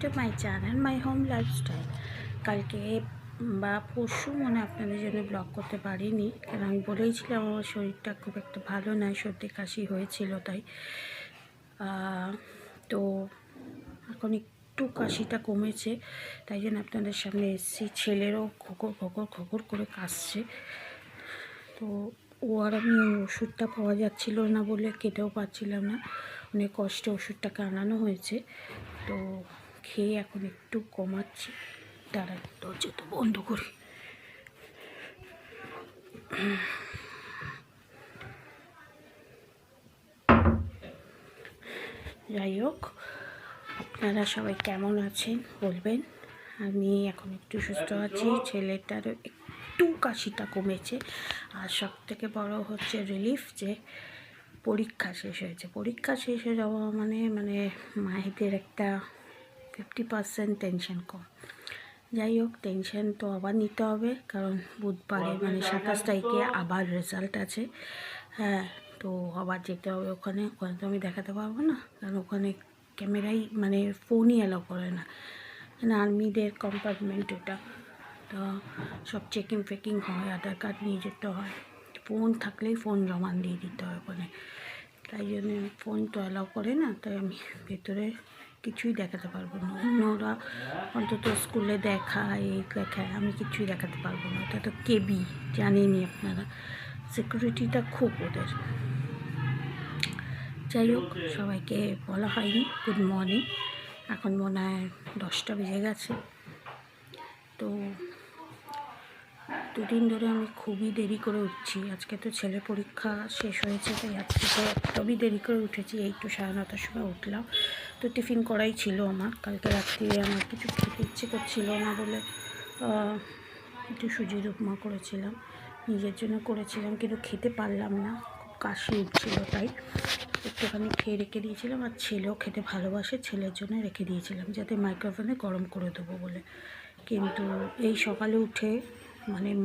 To my channel my home lifestyle. কালকে বা পরশু মনে আপনাদের জন্য ব্লগ করতে পারিনি, কারণ আমি বলেইছিলাম আমার শরীরটা খুব একটা ভালো নয়, সর্দি কাশি হয়েছিল। তাই তো এখন একটু কাশিটা কমেছে, তাই জন্য আপনাদের সামনে এসেছি। ছেলেরও খোকর খোকর খোকর করে কাশছে, তো ও আর আমি ওষুধটা পাওয়া যাচ্ছিল না বলে খেতেও পাচ্ছিলাম না। অনেক কষ্টে ওষুধটাকে আনানো হয়েছে, তো খেয়ে এখন একটু কমাচ্ছি। দাঁড়ান, দরজাটা বন্ধ করি। যাই হোক, আপনারা সবাই কেমন আছেন বলবেন। আমি এখন একটু সুস্থ আছি, ছেলেটারও একটু কাশিটা কমেছে। আর সব থেকে বড় হচ্ছে রিলিফ যে পরীক্ষা শেষ হয়েছে। পরীক্ষা শেষ হয়ে যাওয়া মানে মায়েদের একটা 50% টেনশন কম। যাই হোক, টেনশন তো আবার নিতে হবে, কারণ বুধবারে 27 তারিখে আবার রেজাল্ট আছে। হ্যাঁ, তো আবার যেতে হবে ওখানে তো আমি দেখাতে পারবো না, কারণ ওখানে ক্যামেরাই ফোনই অ্যালাউ করে না, আর্মিদের কম্পার্টমেন্ট ওটা। তো সব চেকিং ফেকিং হয়, আধার কার্ড নিয়ে যেতে হয়, ফোন থাকলেই ফোন জমা দিয়ে দিতে হয় ওখানে। তাই জন্য ফোন তো অ্যালাউ করে না, তাই আমি ভেতরে কিছুই দেখাতে পারবো না। অন্যরা অন্তত স্কুলে দেখায়, দেখায়, আমি কিছুই দেখাতে পারবো না। ওটা তো কেবি, জানেনই আপনারা, সিকিউরিটিটা খুব ওদের। যাই হোক, সবাইকে বলা হয়নি গুড মর্নিং। এখন মনে হয় 10টা বেজে গেছে। তো দুদিন ধরে আমি খুবই দেরি করে উঠছি। আজকে তো ছেলে পরীক্ষা শেষ হয়েছে, তাই আজকে তো একদমই দেরি করে উঠেছি। এই তো 9:30টার সময় উঠলাম। তো টিফিন করাই ছিল আমার। কালকে রাত্রিরে আমার কিছু খেতে ইচ্ছে করছিল না বলে একটু সুজির উপমা করেছিলাম, নিজের জন্য করেছিলাম, কিন্তু খেতে পারলাম না, খুব কাশি উঠছিল, তাই একটুখানি খেয়ে রেখে দিয়েছিলাম। আর ছেলেও খেতে ভালোবাসে, ছেলের জন্য রেখে দিয়েছিলাম যাতে মাইক্রোওভেনে গরম করে দেবো বলে। কিন্তু এই সকালে উঠে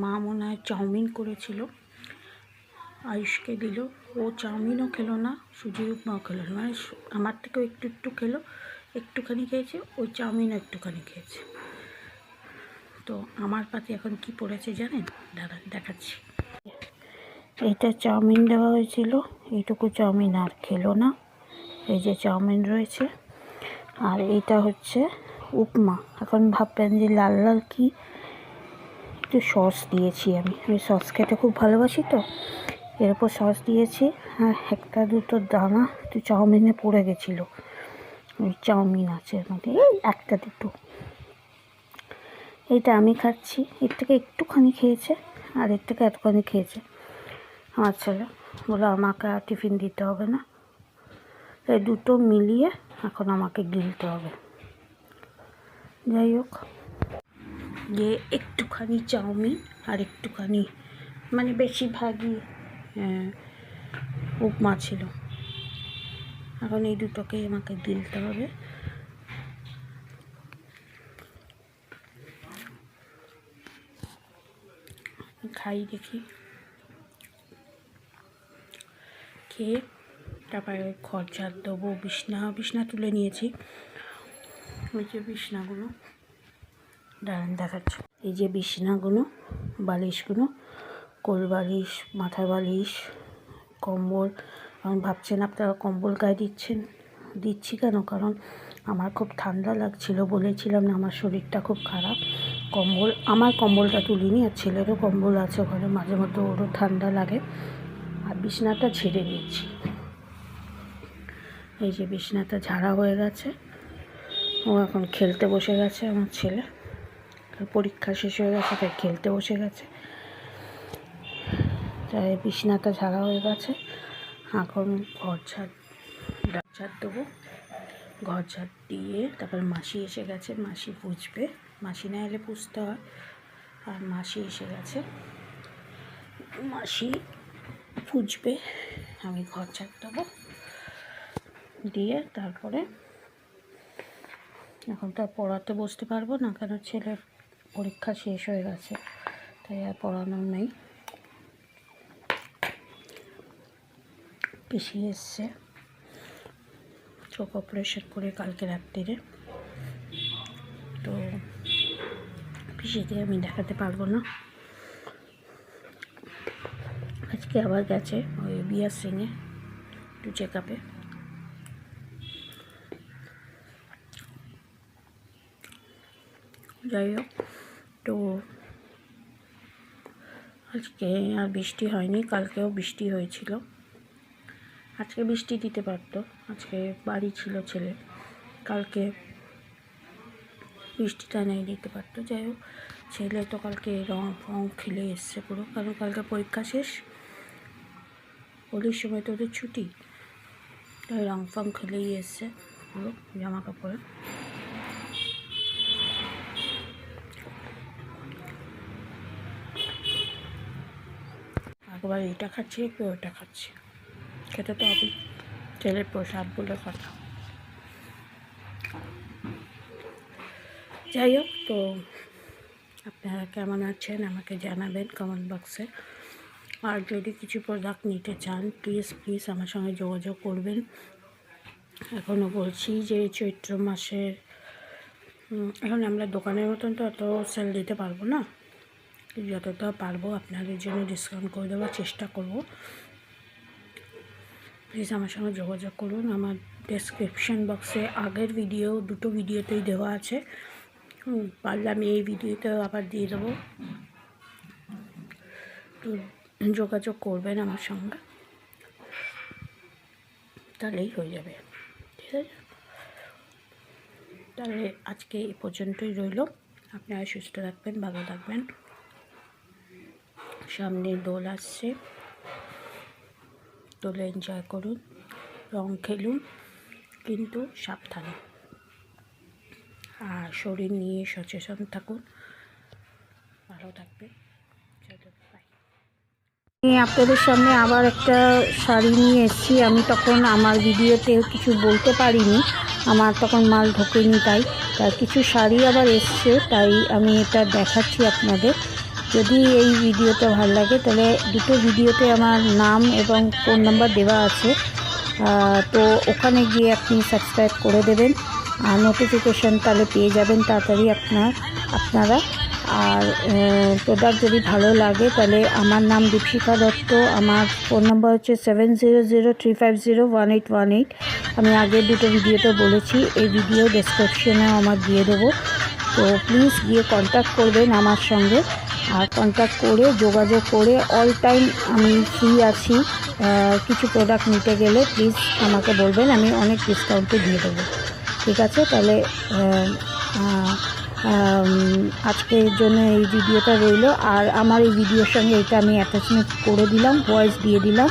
মা মনে হয় চাউমিন করেছিল, আয়ুষকে দিল, ও চাউমিনও খেলো না, সুজির উপমাও খেলো না, আমার থেকেও একটু একটু খেলো, একটুখানি খেয়েছে, ওই চাউমিনও একটুখানি খেয়েছে। তো আমার পাতে এখন কি পড়েছে জানেন? দাঁড়ান দেখাচ্ছি। এইটা চাউমিন দেওয়া হয়েছিল, এইটুকু চাউমিন আর খেলো না, এই যে চাউমিন রয়েছে। আর এইটা হচ্ছে উপমা। এখন ভাববেন যে লাল লাল কি, একটু সস দিয়েছি। আমি সস খেতে খুব ভালোবাসি, তো এর উপর সস দিয়েছি। আর একটা দুটো দানা একটু চাউমিনে পড়ে গেছিলো, ওই চাউমিন আছে এর মধ্যে, এই একটা দুটো। এইটা আমি খাচ্ছি, এর থেকে একটুখানি খেয়েছে, আর এর থেকে এতখানি খেয়েছে আমার ছেলে। বলে আমাকে আর টিফিন দিতে হবে না, এই দুটো মিলিয়ে এখন আমাকে গিলতে হবে। যাই হোক, যে একটুখানি চাউমিন আর একটুখানি বেশিরভাগই উপমা ছিল, এখন এই দুটোকেই আমাকে গিলতে হবে। খাই দেখি, খেয়ে তারপরে ঘর ঝাড় দেবো। বিছনা তুলে নিয়েছি, ওই যে বিছনাগুলো দাঁড়ান দেখাচ্ছি। এই যে বিছনাগুলো, বালিশগুলো, কোল বালিশ, মাথার বালিশ, কম্বল। এখন ভাবছেন আপনারা কম্বল গায়ে দিচ্ছি কেন? কারণ আমার খুব ঠান্ডা লাগছিল, বলেছিলাম না আমার শরীরটা খুব খারাপ। আমার কম্বলটা তুলিনি, আর ছেলেরও কম্বল আছে ওখানে, মাঝে মধ্যে ওরও ঠান্ডা লাগে। আর বিছনাটা ঝেড়ে নিচ্ছি। এই যে বিছনাটা ঝাড়া হয়ে গেছে, ও এখন খেলতে বসে গেছে। আমার ছেলে পরীক্ষা শেষ হয়ে গেছে, তাই খেলতে বসে গেছে। তাই বিছনাটা ঝাড়া হয়ে গেছে, এখন ঘর ঝাড় দেবো। ঘর ঝাড় দিয়ে তারপর মাসি এসে গেছে, মাসি পুছবে। মাসি না এলে পুছতে হয়, আর মাসি এসে গেছে, মাসি পুছবে, আমি ঘর ঝাড় দেবো। দিয়ে তারপরে এখন তো আর পড়াতে বসতে পারবো না, কারণ ছেলের পরীক্ষা শেষ হয়ে গেছে, তাই আর পড়ানো নেই। পিসি এসছে, চোখ অপারেশন করে কালকে রাত্রিরে। সেটা আমি দেখাতে পারবো না। আজকে আবার গেছে ওই বিয়ার সিংয়ে একটু চেক আপে। যাই হোক, তো আজকে আর বৃষ্টি হয়নি, কালকেও বৃষ্টি হয়েছিল। আজকে বৃষ্টি দিতে পারতো, আজকে বাড়ি ছিল ছেলে, কালকে বৃষ্টিটা নেই দিতে পারতো। যাই হোক, ছেলে তো কালকে রং খেলে এসছে পুরো, কারণ কালকে পরীক্ষা শেষ, হোলির সময় তো ওদের ছুটি, তাই রং খেলেই এসছে পুরো জামা কাপড়ে। একবার এটা খাচ্ছি, একটু ওটা খাচ্ছি, খেতে তো হবে, ছেলের প্রসাদ বলে কথা। যাই হোক, তো আপনারা কেমন আছেন আমাকে জানাবেন কমেন্ট বক্সে। আর যদি কিছু প্রোডাক্ট নিতে চান প্লিজ আমার সঙ্গে যোগাযোগ করবেন। এখনও বলছি যে চৈত্র মাসের এখন আমরা দোকানের মতন তো অত সেল দিতে পারবো না, যতটা পারবো আপনাদের জন্য ডিসকাউন্ট করে দেওয়ার চেষ্টা করব। প্লিজ আমার সঙ্গে যোগাযোগ করুন। আমার ডেসক্রিপশন বক্সে আগের দুটো ভিডিওতেই দেওয়া আছে, পারলে আমি এই ভিডিওতেও আবার দিয়ে দেবো, তো যোগাযোগ করবেন আমার সঙ্গে, তাহলেই হয়ে যাবে, ঠিক আছে? তাহলে আজকে এই পর্যন্তই রইল। আপনারা সুস্থ থাকবেন, ভালো থাকবেন। সামনে দোল আসছে, দোলে এনজয় করুন, রং খেলুন, কিন্তু সাবধানে, আর শরীর নিয়ে সচেতন থাকুন, ভালো থাকবেন। আপনাদের সামনে আবার একটা শাড়ি নিয়ে এসেছি। আমি তখন আমার ভিডিওতে কিছু বলতে পারিনি, আমার তখন মাল ঢোকেনি, তাই কিছু শাড়ি আবার এসছে, তাই আমি এটা দেখাচ্ছি আপনাদের। যদি এই ভিডিওটা ভালো লাগে তাহলে দুটো ভিডিওতে আমার নাম এবং ফোন নাম্বার দেওয়া আছে, তো ওখানে গিয়ে আপনি সাবস্ক্রাইব করে দেবেন, আর নোটিফিকেশান তাহলে পেয়ে যাবেন তাড়াতাড়ি আপনারা। আর প্রোডাক্ট যদি ভালো লাগে তাহলে আমার নাম দীপশিখা দত্ত, আমার ফোন নাম্বার হচ্ছে 7003501818। আমি আগের দুটো ভিডিওতে বলেছি, এই ভিডিও ডেসক্রিপশনেও আমার দিয়ে দেবো, তো প্লিজ গিয়ে কন্ট্যাক্ট করবেন আমার সঙ্গে। আর কন্ট্যাক্ট করে যোগাযোগ করে অল টাইম আমি ফ্রি আছি, কিছু প্রোডাক্ট নিতে গেলে প্লিজ আমাকে বলবেন, আমি অনেক ডিসকাউন্টে দিয়ে দেবো, ঠিক আছে? তাহলে আজকের জন্য এই ভিডিওটা রইল। আর আমার এই ভিডিওর সঙ্গে এটা আমি অ্যাটাচমেন্ট করে দিলাম, ভয়েস দিয়ে দিলাম,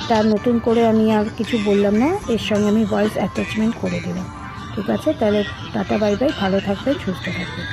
তার নতুন করে আমি আর কিছু বললাম না, এর সঙ্গে আমি ভয়েস অ্যাটাচমেন্ট করে দিলাম, ঠিক আছে? তাহলে টাটা বাই বাই, ভালো থাকবেন, সুস্থ থাকবেন।